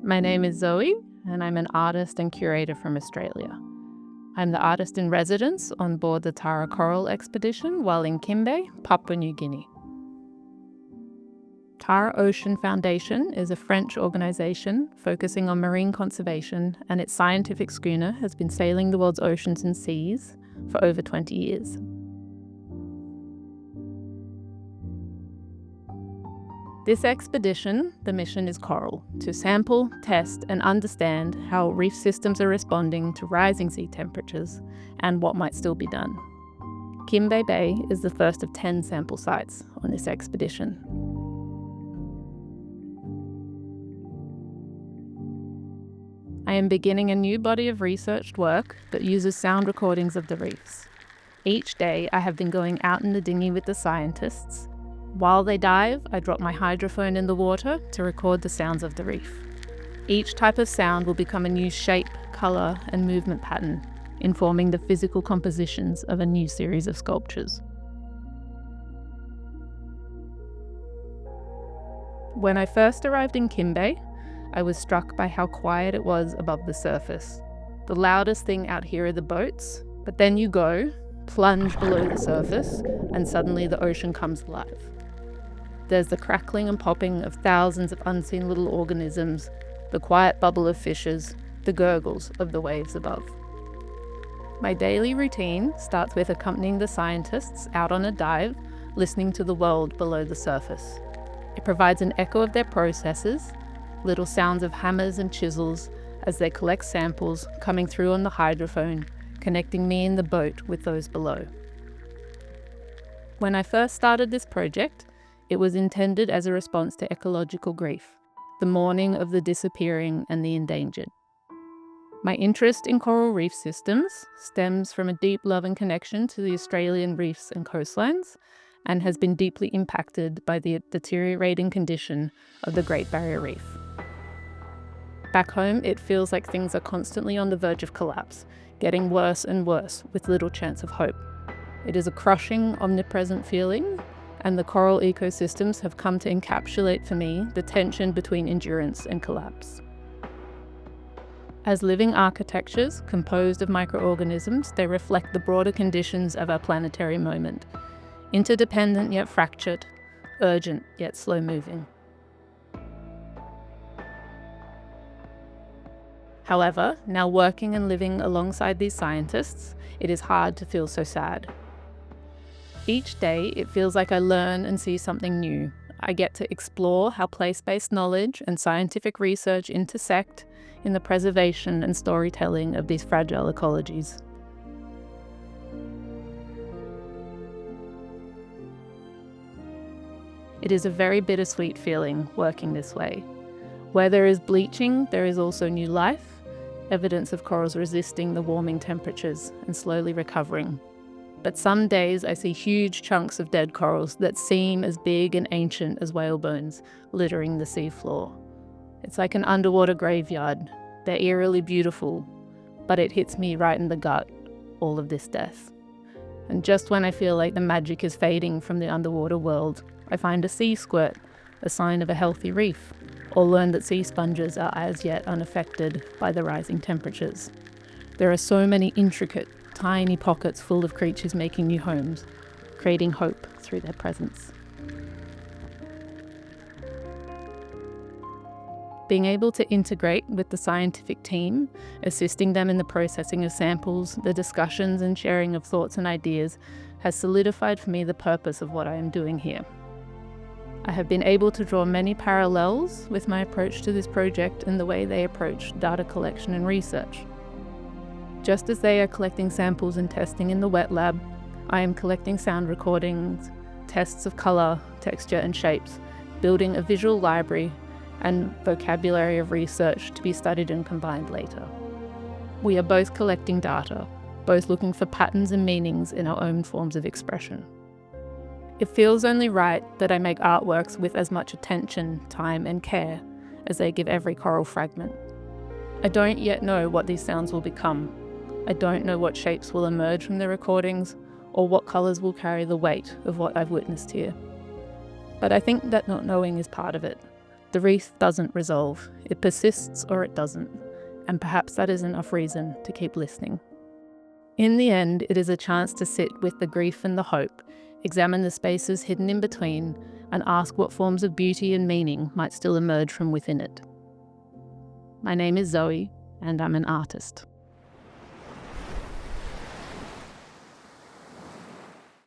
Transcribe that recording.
My name is Zoe, and I'm an artist and curator from Australia. I'm the artist in residence on board the Tara Coral expedition while in Kimbe, Papua New Guinea. Tara Ocean Foundation is a French organisation focusing on marine conservation, and its scientific schooner has been sailing the world's oceans and seas for over 20 years. This expedition, the mission is coral, to sample, test and understand how reef systems are responding to rising sea temperatures and what might still be done. Kimbe Bay is the first of 10 sample sites on this expedition. I am beginning a new body of researched work that uses sound recordings of the reefs. Each day I have been going out in the dinghy with the scientists. While they dive, I drop my hydrophone in the water to record the sounds of the reef. Each type of sound will become a new shape, colour and movement pattern, informing the physical compositions of a new series of sculptures. When I first arrived in Kimbe, I was struck by how quiet it was above the surface. The loudest thing out here are the boats, but then you go, plunge below the surface, and suddenly the ocean comes alive. There's the crackling and popping of thousands of unseen little organisms, the quiet bubble of fishes, the gurgles of the waves above. My daily routine starts with accompanying the scientists out on a dive, listening to the world below the surface. It provides an echo of their processes, little sounds of hammers and chisels as they collect samples coming through on the hydrophone, connecting me in the boat with those below. When I first started this project, it was intended as a response to ecological grief, the mourning of the disappearing and the endangered. My interest in coral reef systems stems from a deep love and connection to the Australian reefs and coastlines, and has been deeply impacted by the deteriorating condition of the Great Barrier Reef. Back home, it feels like things are constantly on the verge of collapse, getting worse and worse with little chance of hope. It is a crushing, omnipresent feeling, and the coral ecosystems have come to encapsulate for me the tension between endurance and collapse. As living architectures composed of microorganisms, they reflect the broader conditions of our planetary moment, interdependent yet fractured, urgent yet slow-moving. However, now working and living alongside these scientists, it is hard to feel so sad. Each day, it feels like I learn and see something new. I get to explore how place-based knowledge and scientific research intersect in the preservation and storytelling of these fragile ecologies. It is a very bittersweet feeling working this way. Where there is bleaching, there is also new life, evidence of corals resisting the warming temperatures and slowly recovering. But some days I see huge chunks of dead corals that seem as big and ancient as whale bones littering the seafloor. It's like an underwater graveyard. They're eerily beautiful, but it hits me right in the gut, all of this death. And just when I feel like the magic is fading from the underwater world, I find a sea squirt, a sign of a healthy reef, or learn that sea sponges are as yet unaffected by the rising temperatures. There are so many intricate, tiny pockets full of creatures making new homes, creating hope through their presence. Being able to integrate with the scientific team, assisting them in the processing of samples, the discussions and sharing of thoughts and ideas, has solidified for me the purpose of what I am doing here. I have been able to draw many parallels with my approach to this project and the way they approach data collection and research. Just as they are collecting samples and testing in the wet lab, I am collecting sound recordings, tests of colour, texture and shapes, building a visual library and vocabulary of research to be studied and combined later. We are both collecting data, both looking for patterns and meanings in our own forms of expression. It feels only right that I make artworks with as much attention, time and care as they give every coral fragment. I don't yet know what these sounds will become. I don't know what shapes will emerge from the recordings or what colours will carry the weight of what I've witnessed here. But I think that not knowing is part of it. The reef doesn't resolve. It persists or it doesn't. And perhaps that is enough reason to keep listening. In the end, it is a chance to sit with the grief and the hope, examine the spaces hidden in between, and ask what forms of beauty and meaning might still emerge from within it. My name is Zoe, and I'm an artist.